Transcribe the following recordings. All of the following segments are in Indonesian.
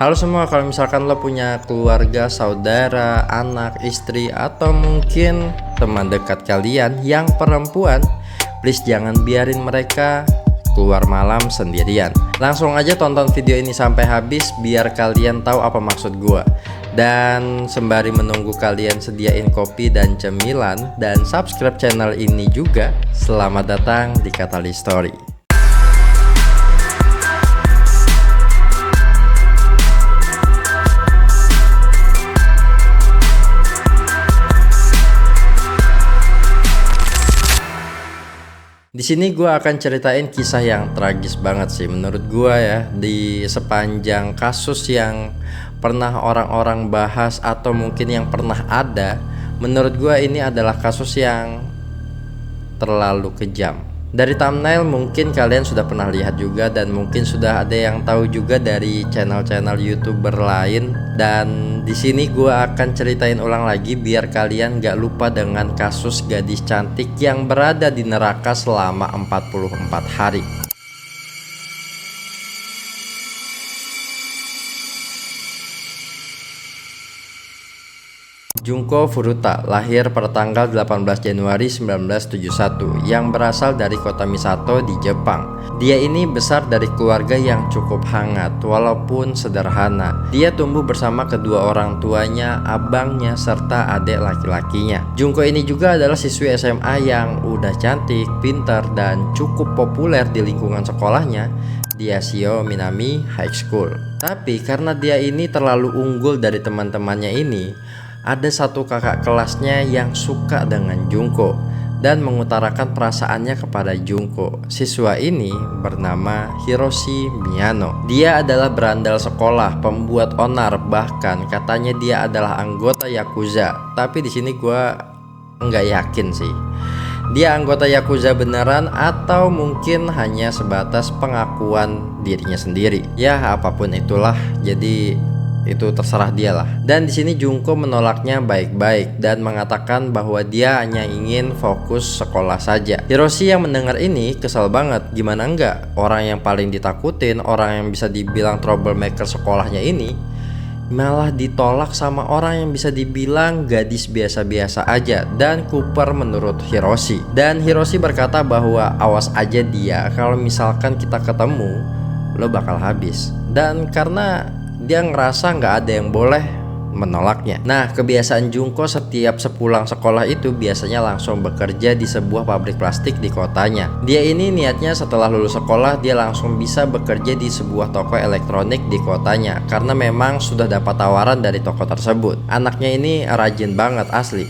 Halo semua, kalau misalkan lo punya keluarga, saudara, anak, istri, atau mungkin teman dekat kalian yang perempuan, please jangan biarin mereka keluar malam sendirian. Langsung aja tonton video ini sampai habis biar kalian tahu apa maksud gua. Dan sembari menunggu kalian sediain kopi dan cemilan dan subscribe channel ini juga, selamat datang di Catalyst Story. Di sini gue akan ceritain kisah yang tragis banget sih menurut gue ya, di sepanjang kasus yang pernah orang-orang bahas atau mungkin yang pernah ada. Menurut gue ini adalah kasus yang terlalu kejam. Dari thumbnail mungkin kalian sudah pernah lihat juga, dan mungkin sudah ada yang tahu juga dari channel-channel YouTuber lain. Dan di sini gue akan ceritain ulang lagi biar kalian gak lupa dengan kasus gadis cantik yang berada di neraka selama 44 hari. Junko Furuta lahir pada tanggal 18 Januari 1971 yang berasal dari kota Misato di Jepang. Dia ini besar dari keluarga yang cukup hangat walaupun sederhana. Dia tumbuh bersama kedua orang tuanya, abangnya, serta adik laki-lakinya. Junko ini juga adalah siswi SMA yang udah cantik, pintar, dan cukup populer di lingkungan sekolahnya di Asio Minami High School. Tapi karena dia ini terlalu unggul dari teman-temannya ini, ada satu kakak kelasnya yang suka dengan Junko dan mengutarakan perasaannya kepada Junko. Siswa ini bernama Hiroshi Miyano. Dia adalah berandal sekolah, pembuat onar, bahkan katanya dia adalah anggota Yakuza. Tapi di sini gua nggak yakin sih. Dia anggota Yakuza beneran atau mungkin hanya sebatas pengakuan dirinya sendiri. Ya apapun itulah, jadi itu terserah dia lah. Dan di sini Junko menolaknya baik-baik dan mengatakan bahwa dia hanya ingin fokus sekolah saja. Hiroshi yang mendengar ini kesal banget. Gimana enggak, orang yang paling ditakutin, orang yang bisa dibilang troublemaker sekolahnya ini malah ditolak sama orang yang bisa dibilang gadis biasa-biasa aja dan Cooper menurut Hiroshi. Dan Hiroshi berkata bahwa awas aja dia, kalau misalkan kita ketemu lo bakal habis. Dan karena dia ngerasa nggak ada yang boleh menolaknya. Nah, kebiasaan Junko setiap sepulang sekolah itu biasanya langsung bekerja di sebuah pabrik plastik di kotanya. Dia ini niatnya setelah lulus sekolah dia langsung bisa bekerja di sebuah toko elektronik di kotanya karena memang sudah dapat tawaran dari toko tersebut. Anaknya ini rajin banget asli.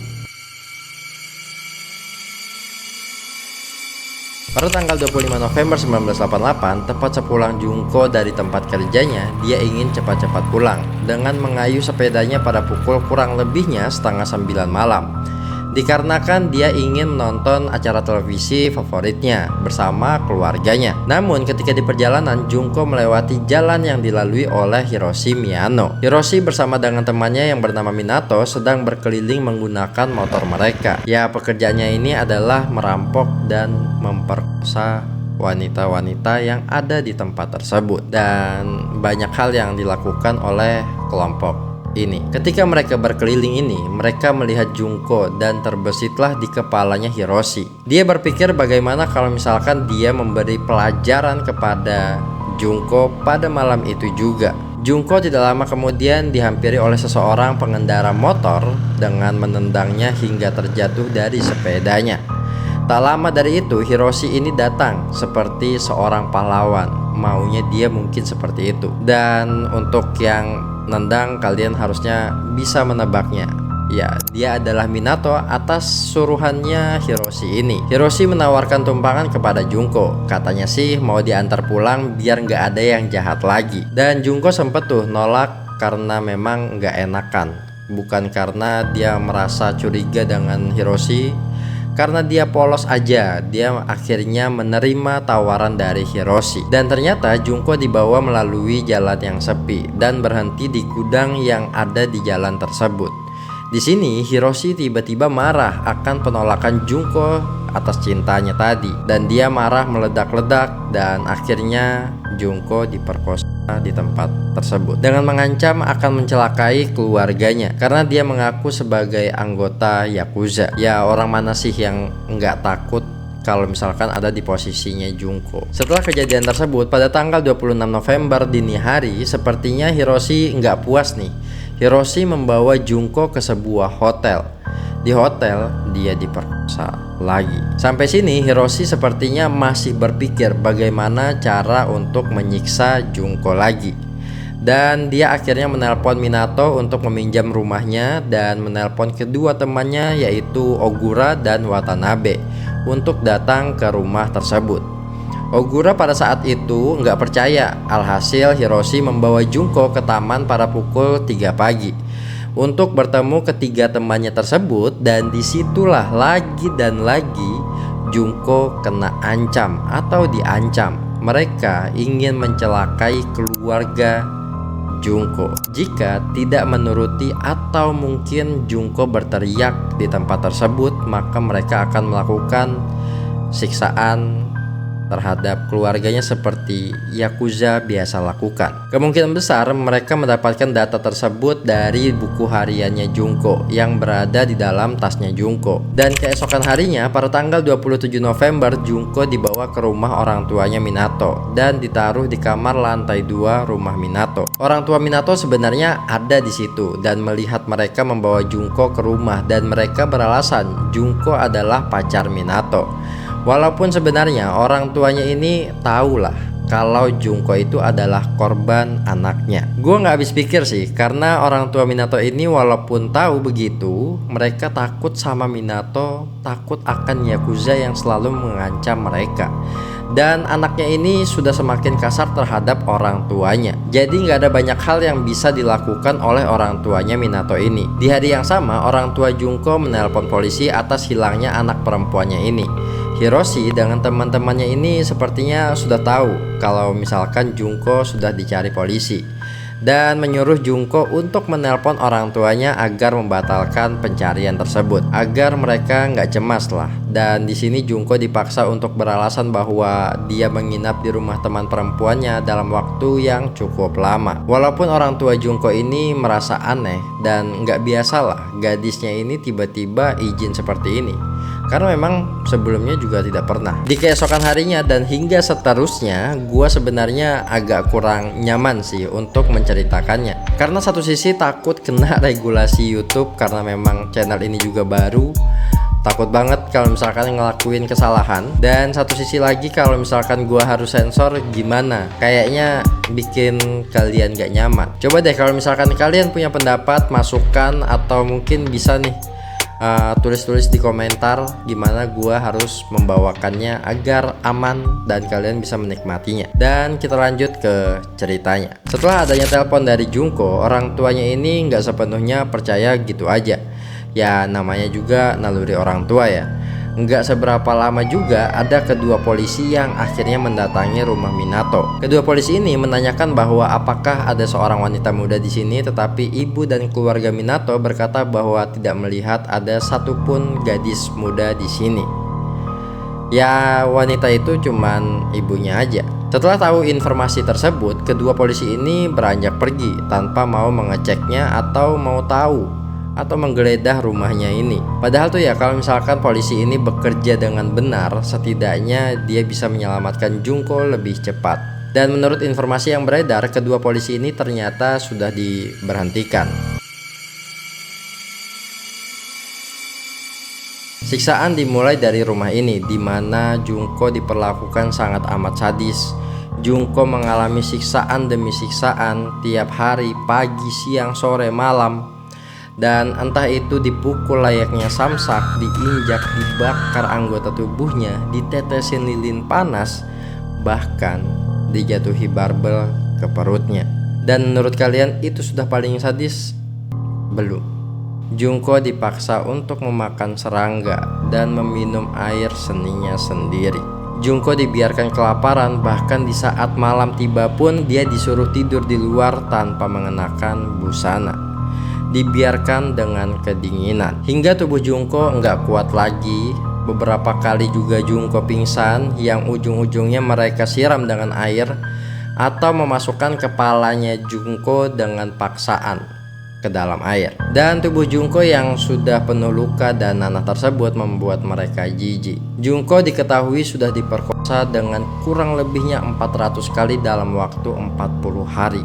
Pada tanggal 25 November 1988, tepat sepulang Junko dari tempat kerjanya, dia ingin cepat-cepat pulang dengan mengayuh sepedanya pada pukul kurang lebihnya 8:30 malam. Dikarenakan dia ingin menonton acara televisi favoritnya bersama keluarganya. Namun ketika di perjalanan, Junko melewati jalan yang dilalui oleh Hiroshi Miyano. Hiroshi bersama dengan temannya yang bernama Minato sedang berkeliling menggunakan motor mereka. Ya, pekerjaannya ini adalah merampok dan memperkosa wanita-wanita yang ada di tempat tersebut. Dan banyak hal yang dilakukan oleh kelompok ini. Ketika mereka berkeliling ini, mereka melihat Junko dan terbesitlah di kepalanya Hiroshi. Dia berpikir bagaimana kalau misalkan dia memberi pelajaran kepada Junko pada malam itu juga. Junko tidak lama kemudian dihampiri oleh seseorang pengendara motor dengan menendangnya hingga terjatuh dari sepedanya. Tak lama dari itu Hiroshi ini datang seperti seorang pahlawan. Maunya dia mungkin seperti itu. Dan untuk yang nendang, kalian harusnya bisa menebaknya. Ya, dia adalah Minato atas suruhannya Hiroshi ini. Hiroshi menawarkan tumpangan kepada Junko. Katanya sih mau diantar pulang biar nggak ada yang jahat lagi. Dan Junko sempet tuh nolak karena memang nggak enakan. Bukan karena dia merasa curiga dengan Hiroshi, karena dia polos aja. Dia akhirnya menerima tawaran dari Hiroshi. Dan ternyata Junko dibawa melalui jalan yang sepi dan berhenti di gudang yang ada di jalan tersebut. Di sini Hiroshi tiba-tiba marah akan penolakan Junko atas cintanya tadi, dan dia marah meledak-ledak dan akhirnya Junko diperkosa di tempat tersebut dengan mengancam akan mencelakai keluarganya karena dia mengaku sebagai anggota Yakuza. Ya, orang mana sih yang nggak takut kalau misalkan ada di posisinya Junko. Setelah kejadian tersebut, pada tanggal 26 November dini hari, sepertinya Hiroshi nggak puas nih. Hiroshi membawa Junko ke sebuah hotel. Di hotel, dia diperkosa lagi. Sampai sini, Hiroshi sepertinya masih berpikir bagaimana cara untuk menyiksa Junko lagi. Dan dia akhirnya menelpon Minato untuk meminjam rumahnya dan menelpon kedua temannya yaitu Ogura dan Watanabe untuk datang ke rumah tersebut. Ogura pada saat itu nggak percaya, alhasil Hiroshi membawa Junko ke taman pada pukul 3 pagi untuk bertemu ketiga temannya tersebut, dan disitulah lagi dan lagi Junko kena ancam atau diancam. Mereka ingin mencelakai keluarga Junko jika tidak menuruti atau mungkin Junko berteriak di tempat tersebut, maka mereka akan melakukan siksaan terhadap keluarganya seperti Yakuza biasa lakukan. Kemungkinan besar mereka mendapatkan data tersebut dari buku hariannya Junko yang berada di dalam tasnya Junko. Dan keesokan harinya pada tanggal 27 November, Junko dibawa ke rumah orang tuanya Minato dan ditaruh di kamar lantai 2 rumah Minato. Orang tua Minato sebenarnya ada di situ dan melihat mereka membawa Junko ke rumah, dan mereka beralasan Junko adalah pacar Minato. Walaupun sebenarnya orang tuanya ini tahulah kalau Junko itu adalah korban anaknya. Gue gak habis pikir sih, karena orang tua Minato ini walaupun tahu begitu, mereka takut sama Minato, takut akan Yakuza yang selalu mengancam mereka. Dan anaknya ini sudah semakin kasar terhadap orang tuanya. Jadi gak ada banyak hal yang bisa dilakukan oleh orang tuanya Minato ini. Di hari yang sama, orang tua Junko menelpon polisi atas hilangnya anak perempuannya ini. Hiroshi dengan teman-temannya ini sepertinya sudah tahu kalau misalkan Junko sudah dicari polisi, dan menyuruh Junko untuk menelpon orang tuanya agar membatalkan pencarian tersebut agar mereka nggak cemas lah. Dan di sini Junko dipaksa untuk beralasan bahwa dia menginap di rumah teman perempuannya dalam waktu yang cukup lama. Walaupun orang tua Junko ini merasa aneh dan nggak biasalah gadisnya ini tiba-tiba izin seperti ini, karena memang sebelumnya juga tidak pernah. Di keesokan harinya dan hingga seterusnya, gua sebenarnya agak kurang nyaman sih untuk menceritakannya. Karena satu sisi takut kena regulasi YouTube karena memang channel ini juga baru. Takut banget kalau misalkan ngelakuin kesalahan. Dan satu sisi lagi kalau misalkan gua harus sensor gimana, kayaknya bikin kalian gak nyaman. Coba deh kalau misalkan kalian punya pendapat, masukan, atau mungkin bisa nih tulis-tulis di komentar gimana gua harus membawakannya agar aman dan kalian bisa menikmatinya. Dan kita lanjut ke ceritanya. Setelah adanya telepon dari Junko, orang tuanya ini nggak sepenuhnya percaya gitu aja. Ya namanya juga naluri orang tua ya. Nggak seberapa lama juga ada kedua polisi yang akhirnya mendatangi rumah Minato. Kedua polisi ini menanyakan bahwa apakah ada seorang wanita muda di sini, tetapi ibu dan keluarga Minato berkata bahwa tidak melihat ada satupun gadis muda di sini. Ya wanita itu cuman ibunya aja. Setelah tahu informasi tersebut, kedua polisi ini beranjak pergi tanpa mau mengeceknya atau mau tahu atau menggeledah rumahnya ini. Padahal tuh ya kalau misalkan polisi ini bekerja dengan benar, setidaknya dia bisa menyelamatkan Junko lebih cepat. Dan menurut informasi yang beredar, kedua polisi ini ternyata sudah diberhentikan. Siksaan dimulai dari rumah ini, di mana Junko diperlakukan sangat amat sadis. Junko mengalami siksaan demi siksaan tiap hari, pagi, siang, sore, malam. Dan entah itu dipukul layaknya samsak, diinjak, dibakar anggota tubuhnya, ditetesin lilin panas, bahkan dijatuhi barbel ke perutnya. Dan menurut kalian itu sudah paling sadis? Belum. Junko dipaksa untuk memakan serangga dan meminum air seninya sendiri. Junko dibiarkan kelaparan, bahkan di saat malam tiba pun dia disuruh tidur di luar tanpa mengenakan busana. Dibiarkan dengan kedinginan hingga tubuh Junko nggak kuat lagi. Beberapa kali juga Junko pingsan yang ujung-ujungnya mereka siram dengan air atau memasukkan kepalanya Junko dengan paksaan ke dalam air. Dan tubuh Junko yang sudah penuh luka dan nanah tersebut membuat mereka jijik. Junko diketahui sudah diperkosa dengan kurang lebihnya 400 kali dalam waktu 40 hari.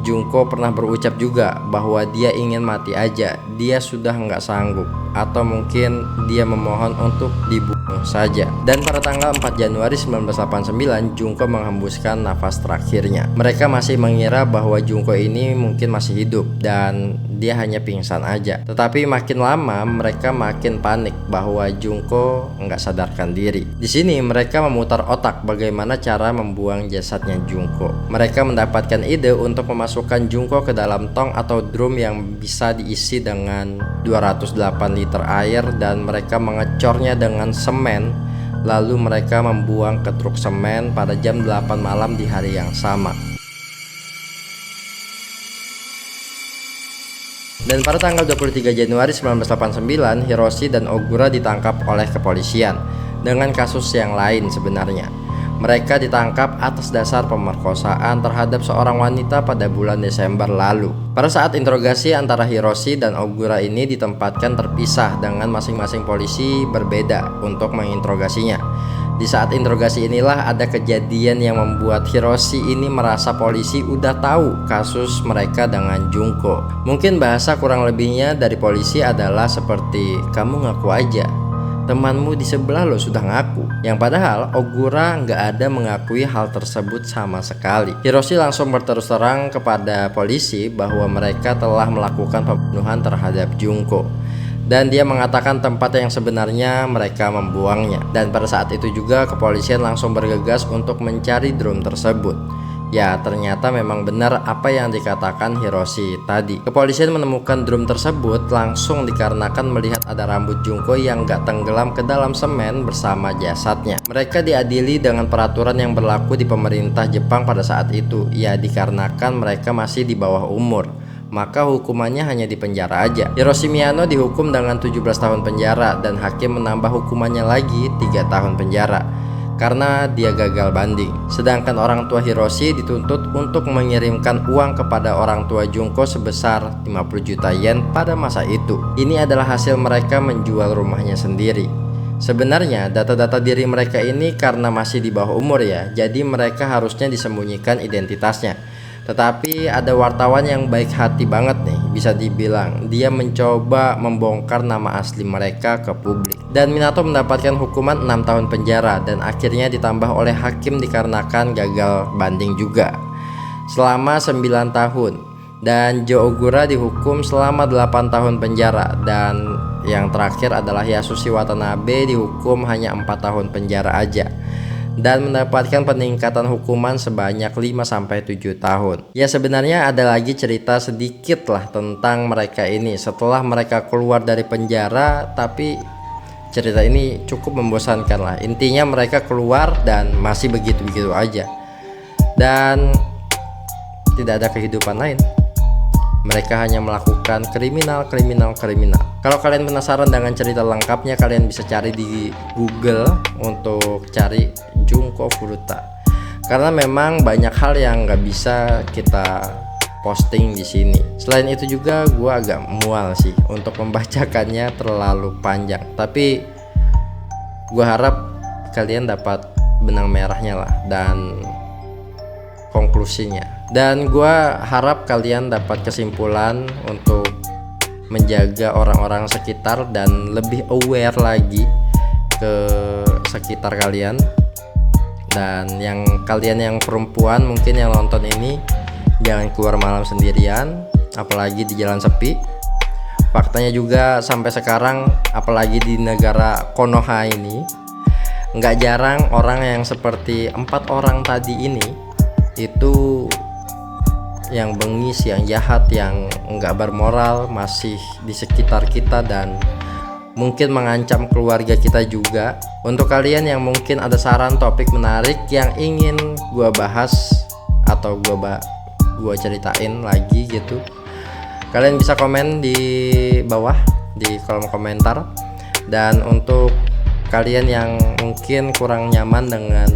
Junko pernah berucap juga bahwa dia ingin mati aja, dia sudah nggak sanggup, atau mungkin dia memohon untuk dibunuh saja. Dan pada tanggal 4 Januari 1989, Junko menghembuskan nafas terakhirnya. Mereka masih mengira bahwa Junko ini mungkin masih hidup dan dia hanya pingsan aja. Tetapi makin lama mereka makin panik bahwa Junko nggak sadarkan diri. Di sini mereka memutar otak bagaimana cara membuang jasadnya Junko. Mereka mendapatkan ide untuk memasukkan Junko ke dalam tong atau drum yang bisa diisi dengan 208 liter air dan mereka mengecornya dengan semen. Lalu mereka membuang ke truk semen pada jam 8 malam di hari yang sama. Dan pada tanggal 23 Januari 1989, Hiroshi dan Ogura ditangkap oleh kepolisian dengan kasus yang lain sebenarnya. Mereka ditangkap atas dasar pemerkosaan terhadap seorang wanita pada bulan Desember lalu. Pada saat interogasi antara Hiroshi dan Ogura ini ditempatkan terpisah dengan masing-masing polisi berbeda untuk menginterogasinya. Di saat interogasi inilah ada kejadian yang membuat Hiroshi ini merasa polisi udah tahu kasus mereka dengan Junko. Mungkin bahasa kurang lebihnya dari polisi adalah seperti, kamu ngaku aja, temanmu di sebelah lo sudah ngaku. Yang padahal Ogura nggak ada mengakui hal tersebut sama sekali. Hiroshi langsung berterus terang kepada polisi bahwa mereka telah melakukan pembunuhan terhadap Junko. Dan dia mengatakan tempat yang sebenarnya mereka membuangnya. Dan pada saat itu juga kepolisian langsung bergegas untuk mencari drum tersebut. Ya, ternyata memang benar apa yang dikatakan Hiroshi tadi. Kepolisian menemukan drum tersebut langsung dikarenakan melihat ada rambut Junko yang gak tenggelam ke dalam semen bersama jasadnya. Mereka diadili dengan peraturan yang berlaku di pemerintah Jepang pada saat itu. Ya, dikarenakan mereka masih di bawah umur, maka hukumannya hanya di penjara aja. Hiroshi Miyano dihukum dengan 17 tahun penjara dan hakim menambah hukumannya lagi 3 tahun penjara karena dia gagal banding. Sedangkan orang tua Hiroshi dituntut untuk mengirimkan uang kepada orang tua Junko sebesar 50 juta yen pada masa itu. Ini adalah hasil mereka menjual rumahnya sendiri. Sebenarnya data-data diri mereka ini karena masih di bawah umur ya, jadi mereka harusnya disembunyikan identitasnya. Tetapi ada wartawan yang baik hati banget nih, bisa dibilang dia mencoba membongkar nama asli mereka ke publik. Dan Minato mendapatkan hukuman 6 tahun penjara dan akhirnya ditambah oleh hakim dikarenakan gagal banding juga selama 9 tahun. Dan Jo Ogura dihukum selama 8 tahun penjara. Dan yang terakhir adalah Yasushi Watanabe dihukum hanya 4 tahun penjara aja dan mendapatkan peningkatan hukuman sebanyak 5-7 tahun. Ya, sebenarnya ada lagi cerita sedikit lah tentang mereka ini setelah mereka keluar dari penjara, tapi cerita ini cukup membosankan lah. Intinya mereka keluar dan masih begitu-begitu aja dan tidak ada kehidupan lain. Mereka hanya melakukan kriminal. Kalau kalian penasaran dengan cerita lengkapnya, kalian bisa cari di Google untuk cari Junko Furuta. Karena memang banyak hal yang nggak bisa kita posting di sini. Selain itu juga gue agak mual sih untuk membacakannya, terlalu panjang. Tapi gue harap kalian dapat benang merahnya lah dan konklusinya. Dan gue harap kalian dapat kesimpulan untuk menjaga orang-orang sekitar dan lebih aware lagi ke sekitar kalian. Dan yang kalian yang perempuan mungkin yang nonton ini, jangan keluar malam sendirian, apalagi di jalan sepi. Faktanya juga sampai sekarang, apalagi di negara Konoha ini, nggak jarang orang yang seperti 4 orang tadi ini itu yang bengis, yang jahat, yang nggak bermoral masih di sekitar kita dan mungkin mengancam keluarga kita juga. Untuk kalian yang mungkin ada saran topik menarik yang ingin gua bahas atau gua ceritain lagi gitu, kalian bisa komen di bawah di kolom komentar. Dan untuk kalian yang mungkin kurang nyaman dengan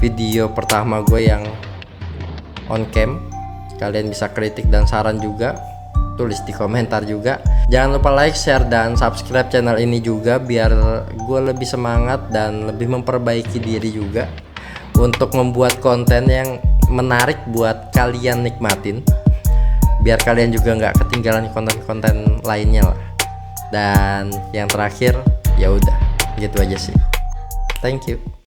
video pertama gue yang on cam. Kalian bisa kritik dan saran juga, tulis di komentar juga. Jangan lupa like, share, dan subscribe channel ini juga, biar gue lebih semangat dan lebih memperbaiki diri juga untuk membuat konten yang menarik buat kalian nikmatin, biar kalian juga nggak ketinggalan konten-konten lainnya lah. Dan yang terakhir, ya udah gitu aja sih. Thank you.